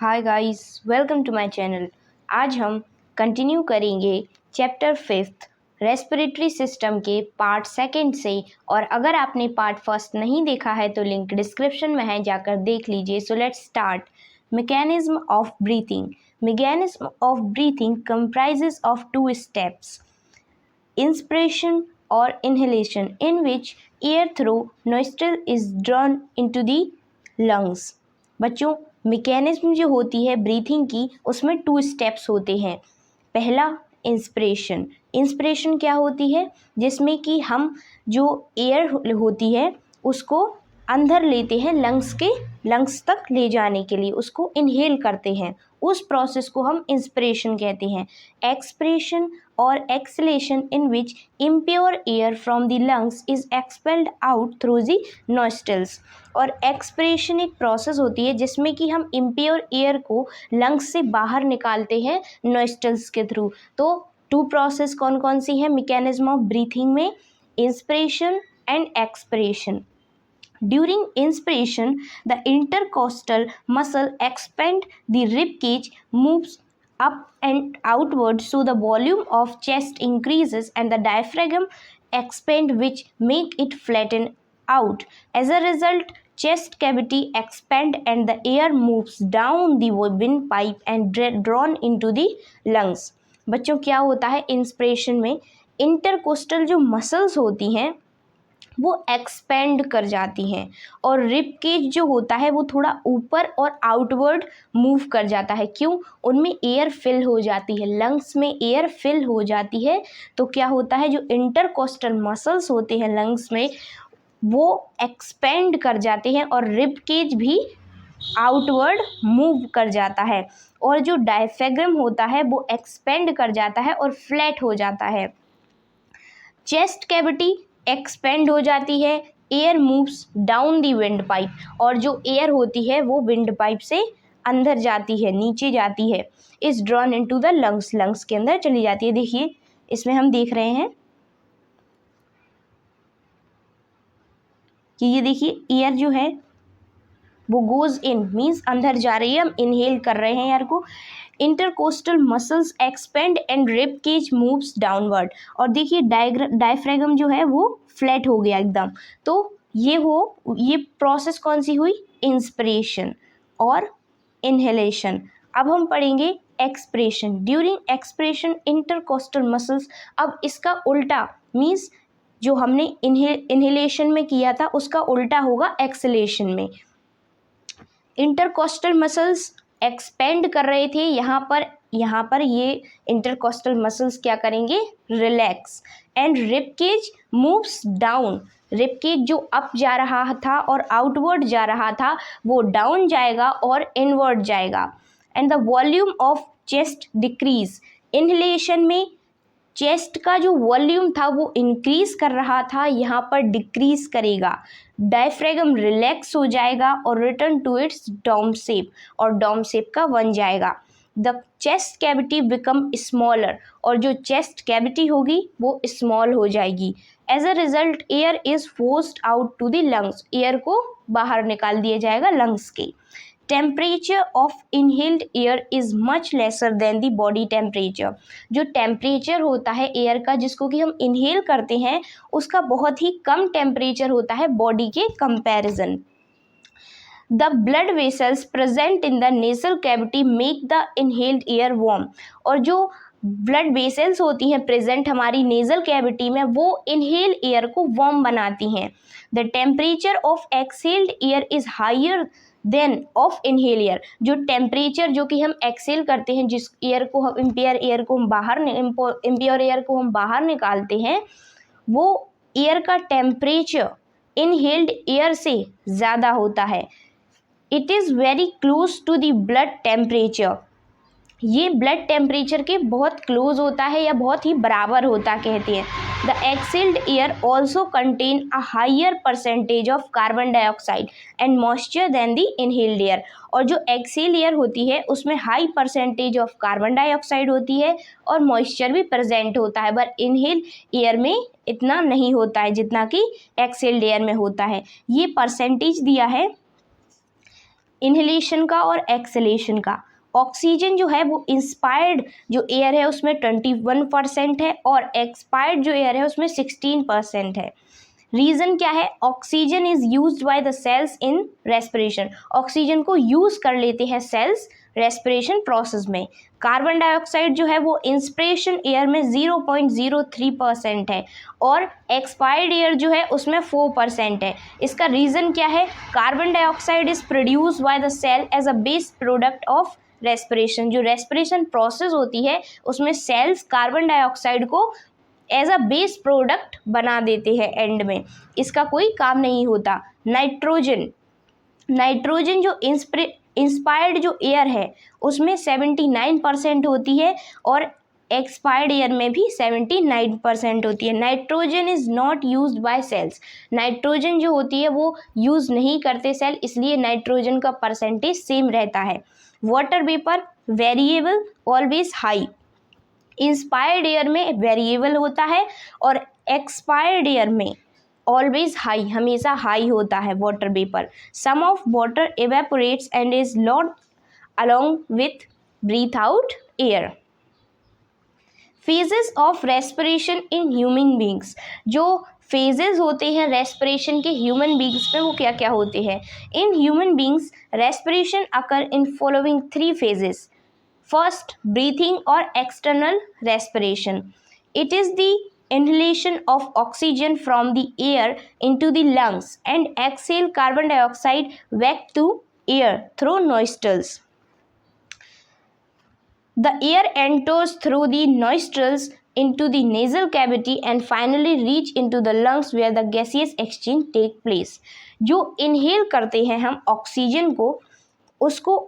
Hi guys, welcome to my channel. आज हम continue करेंगे चैप्टर 5 रेस्पिरेटरी सिस्टम के पार्ट 2 से। और अगर आपने पार्ट 1 नहीं देखा है तो लिंक डिस्क्रिप्शन में है, जाकर देख लीजिए। So let's start. Mechanism of breathing. Mechanism of breathing comprises of 2 steps, inspiration or inhalation, in which air through nostril is drawn into the lungs। बच्चों, मैकेनिज्म जो होती है ब्रीथिंग की, उसमें 2 स्टेप्स होते हैं। पहला इंस्पिरेशन। इंस्पिरेशन क्या होती है? जिसमें कि हम जो एयर होती है उसको अंदर लेते हैं, लंग्स तक ले जाने के लिए उसको इनहेल करते हैं। उस प्रोसेस को हम इंस्पिरेशन कहते हैं। एक्सपिरेशन और acceleration, in which impure air from the lungs is expelled out through the nostrils. और एक्सपिरेशन एक प्रोसेस होती है जिसमें कि हम इम्प्योर एयर को लंग्स से बाहर निकालते हैं नॉस्ट्रल्स के थ्रू। तो 2 प्रोसेस कौन कौन सी है मैकेनिज्म ऑफ ब्रीथिंग में? Inspiration and expiration. During inspiration, the intercostal muscle expand, the rib cage moves up and outward, so the volume of chest increases and the diaphragm expand, which make it flatten out. As a result, chest cavity expand and the air moves down the windpipe and drawn into the lungs। बच्चों, क्या होता है inspiration में? Intercostal जो muscles होती हैं वो expand कर जाती हैं और रिब केज जो होता है वो थोड़ा ऊपर और आउटवर्ड मूव कर जाता है। क्यों? उनमें एयर फिल हो जाती है, लंग्स में एयर फिल हो जाती है। तो क्या होता है, जो इंटरकोस्टल मसल्स होते हैं लंग्स में वो एक्सपेंड कर जाते हैं और रिब केज भी आउटवर्ड मूव कर जाता है। और जो डायफ्रागम होता है वो एक्सपेंड कर जाता है और फ्लैट हो जाता है। चेस्ट कैविटी एक्सपेंड हो जाती है, air moves down the wind pipe, और जो एयर होती है वो विंड पाइप से अंदर जाती है, नीचे जाती है। Is drawn into the lungs, lungs के अंदर चली जाती है। देखिए इसमें हम देख रहे हैं कि ये देखिए एयर जो है वो गोज इन, मीन्स अंदर जा रही है, हम इनहेल कर रहे हैं एयर को। Intercostal muscles expand and rib cage moves downward. और देखिए डायफ्रागम जो है वो फ्लैट हो गया एकदम। तो ये प्रोसेस कौन सी हुई? इंस्पिरेशन और इनहेलेशन। अब हम पढ़ेंगे expiration. During expiration intercostal muscles, अब इसका उल्टा मीन्स जो हमने इनहेलेशन में किया था उसका उल्टा होगा एक्सलेशन में। इंटरकोस्टल मसल्स एक्सपेंड कर रहे थे, यहाँ पर ये इंटरकोस्टल मसल्स क्या करेंगे? Relax. And rib cage moves down, rib cage जो अप जा रहा था और आउटवर्ड जा रहा था वो डाउन जाएगा और इनवर्ड जाएगा। And the volume of chest decrease. Inhalation में चेस्ट का जो वॉल्यूम था वो इंक्रीज कर रहा था, यहाँ पर डिक्रीज करेगा। डायफ्रागम रिलैक्स हो जाएगा और return to its dome shape, और डोम शेप का बन जाएगा। The chest cavity become smaller, और जो चेस्ट कैविटी होगी वो स्मॉल हो जाएगी। As a result air is forced out to the lungs, air को बाहर निकाल दिया जाएगा लंग्स के। Temperature of inhaled air is much lesser than the body temperature. जो टेम्परेचर होता है एयर का जिसको कि हम इनहेल करते हैं उसका बहुत ही कम टेम्परेचर होता है बॉडी के comparison. The blood vessels present in the nasal cavity make the inhaled air warm. और जो ब्लड वेसल्स होती हैं प्रेजेंट हमारी नेजल कैविटी में वो इनहेल एयर को वार्म बनाती हैं। The temperature of exhaled air is higher than of inhale air. जो टेम्परेचर जो कि हम एक्सेल करते हैं, जिस एयर को हम इम्प्योर एयर को हम बाहर निकालते हैं, वो एयर का टेम्परेचर इनहेल्ड एयर से ज़्यादा होता है। It is very close to the blood temperature. ये ब्लड टेम्परेचर के बहुत क्लोज होता है या बहुत ही बराबर होता कहते हैं। The exhaled air also contain a higher percentage of carbon dioxide and moisture than the inhaled air. और जो एक्सेल एयर होती है उसमें high percentage of carbon dioxide होती है और मॉइस्चर भी प्रेजेंट होता है, बट इनहेल एयर में इतना नहीं होता है जितना कि एक्सेल्ड एयर में होता है। ये परसेंटेज दिया है इनहेलेशन का और एक्सहेलेशन का। ऑक्सीजन जो है वो इंस्पायर्ड जो एयर है उसमें 21% है और एक्सपायर्ड जो एयर है उसमें 16% है। रीजन क्या है? Oxygen is used by the cells in respiration. Oxygen को यूज कर लेते हैं सेल्स रेस्पिरेशन प्रोसेस में। कार्बन डाइऑक्साइड जो है वो इंस्पिरेशन एयर में 0.03% है और एक्सपायर्ड एयर जो है उसमें 4% है। इसका रीज़न क्या है? Carbon dioxide is produced by the cell as a base product of respiration. जो रेस्पिरेशन प्रोसेस होती है उसमें सेल्स कार्बन डाइऑक्साइड को एज अ बेस प्रोडक्ट बना देते हैं एंड में, इसका कोई काम नहीं होता। नाइट्रोजन जो इंस्पायर्ड जो एयर है उसमें 79% होती है और एक्सपायर्ड एयर में भी 79% होती है। Nitrogen is not used by cells. Nitrogen जो होती है वो यूज़ नहीं करते सेल, इसलिए नाइट्रोजन का परसेंटेज सेम रहता है। Water vapour variable always high. Inspired air में वेरिएबल होता है और एक्सपायर्ड एयर में ऑलवेज हाई, हमेशा हाई होता है water vapour. Some of water evaporates and is lost along with breath out air. Phases of respiration in human beings. जो phases होते हैं रेस्पिरेशन के ह्यूमन बींग्स में वो क्या क्या होते हैं? इन human beings respiration occur in following 3 phases. First, breathing or external respiration. It is the inhalation of oxygen from the air into the lungs and exhale carbon dioxide back to air through nostrils. The air enters through the nostrils into the nasal cavity and finally reach into the lungs where the gaseous exchange take place. जो inhale करते हैं हम oxygen को, उसको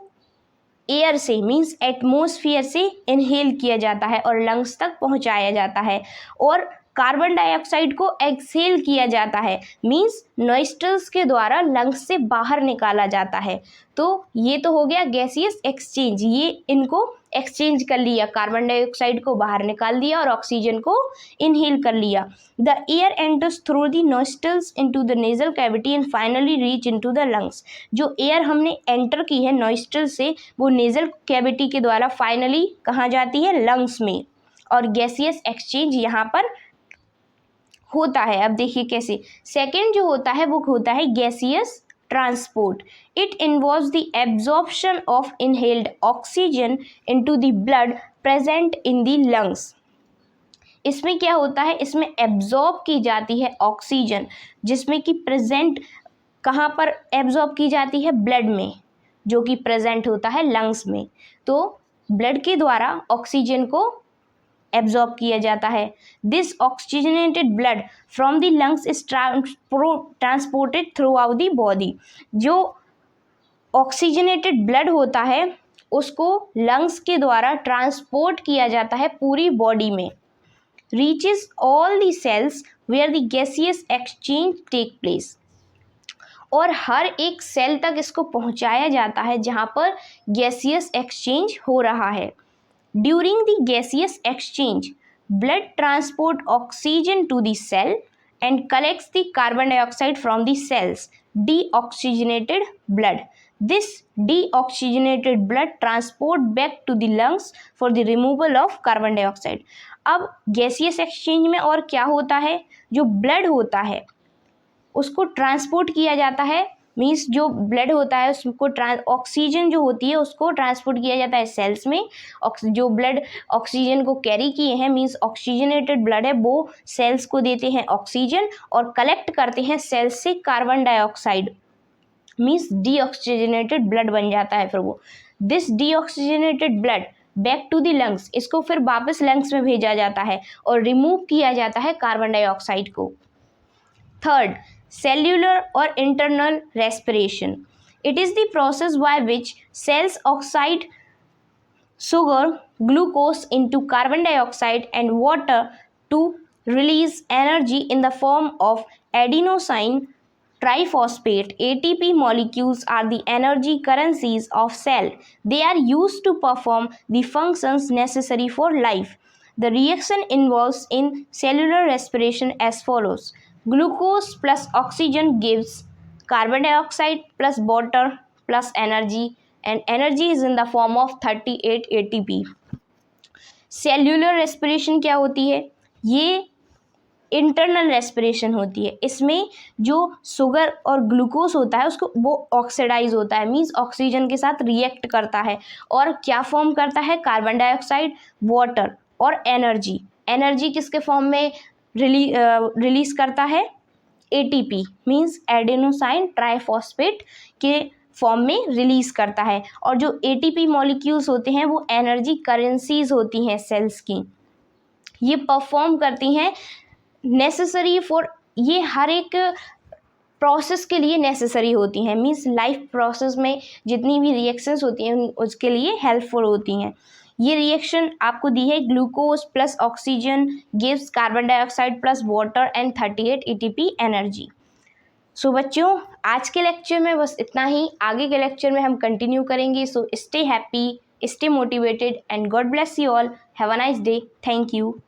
air से means atmosphere से inhale किया जाता है और लंग्स तक पहुंचाया जाता है और कार्बन डाइऑक्साइड को एक्सहेल किया जाता है मीन्स नॉस्ट्रल्स के द्वारा लंग्स से बाहर निकाला जाता है। तो ये तो हो गया गैसियस एक्सचेंज, ये इनको एक्सचेंज कर लिया, कार्बन डाइऑक्साइड को बाहर निकाल दिया और ऑक्सीजन को इनहेल कर लिया। The air enters through the nostrils into the nasal cavity and finally reach into the lungs. जो एयर हमने एंटर की है नॉस्ट्रल से वो नेजल कैविटी के द्वारा फाइनली कहाँ जाती है? लंग्स में। और गैसियस एक्सचेंज यहाँ पर होता है। अब देखिए कैसे। सेकेंड जो होता है वो होता है gaseous transport. It involves the absorption of inhaled oxygen into the blood present in the lungs. इसमें क्या होता है? इसमें एब्जॉर्ब की जाती है ऑक्सीजन, जिसमें कि प्रेजेंट कहाँ पर एब्जॉर्ब की जाती है? ब्लड में, जो कि प्रेजेंट होता है लंग्स में। तो ब्लड के द्वारा ऑक्सीजन को एब्जॉर्ब किया जाता है। This oxygenated blood from the lungs is transported through out the body. जो ऑक्सीजनेटेड ब्लड होता है उसको लंग्स के द्वारा ट्रांसपोर्ट किया जाता है पूरी बॉडी में। Reaches all the cells where the gaseous exchange take place. और हर एक सेल तक इसको पहुंचाया जाता है जहां पर गैसियस एक्सचेंज हो रहा है। During the gaseous exchange, blood transport oxygen to the cell and collects the carbon dioxide from the cell's deoxygenated blood. This deoxygenated blood transport back to the lungs for the removal of carbon dioxide. अब gaseous exchange में और क्या होता है? जो blood होता है उसको ट्रांसपोर्ट किया जाता है, मीन्स जो ब्लड होता है उसको ऑक्सीजन जो होती है उसको ट्रांसपोर्ट किया जाता है सेल्स में। जो ब्लड ऑक्सीजन को कैरी किए हैं मीन्स ऑक्सीजनेटेड ब्लड है वो सेल्स को देते हैं ऑक्सीजन और कलेक्ट करते हैं सेल्स से carbon dioxide, means deoxygenated blood बन जाता है फिर वो। This deoxygenated blood back to the lungs, इसको फिर वापस लंग्स में भेजा जाता है और रिमूव किया जाता है कार्बन डाइऑक्साइड को। Third, cellular or internal respiration. It is the process by which cells oxide sugar, glucose into carbon dioxide and water to release energy in the form of adenosine triphosphate. ATP molecules are the energy currencies of cell. They are used to perform the functions necessary for life. The reaction involves in cellular respiration as follows. Glucose plus oxygen gives carbon dioxide plus water plus energy, and energy is in the form of 38 ATP. Cellular respiration क्या होती है? ये internal respiration होती है। इसमें जो sugar और glucose होता है उसको वो ऑक्सीडाइज होता है, मीन्स ऑक्सीजन के साथ रिएक्ट करता है और क्या फॉर्म करता है? कार्बन डाइऑक्साइड, वाटर और एनर्जी। एनर्जी किसके फॉर्म में रिलीज करता है? एटीपी, मीन्स एडेनोसाइन ट्राइफॉस्फेट के फॉर्म में रिलीज करता है। और जो एटीपी मॉलिक्यूल्स होते हैं वो एनर्जी करेंसीज होती हैं सेल्स की। ये परफॉर्म करती हैं नेसेसरी फॉर, ये हर एक प्रोसेस के लिए नेसेसरी होती हैं, मीन्स लाइफ प्रोसेस में जितनी भी रिएक्शंस होती हैं उसके लिए हेल्पफुल होती हैं। ये रिएक्शन आपको दी है, glucose plus oxygen gives carbon dioxide plus water and 38 ATP energy. So बच्चों, आज के लेक्चर में बस इतना ही। आगे के लेक्चर में हम कंटिन्यू करेंगे। So stay happy, stay motivated and God bless you all. Have a nice day. Thank you.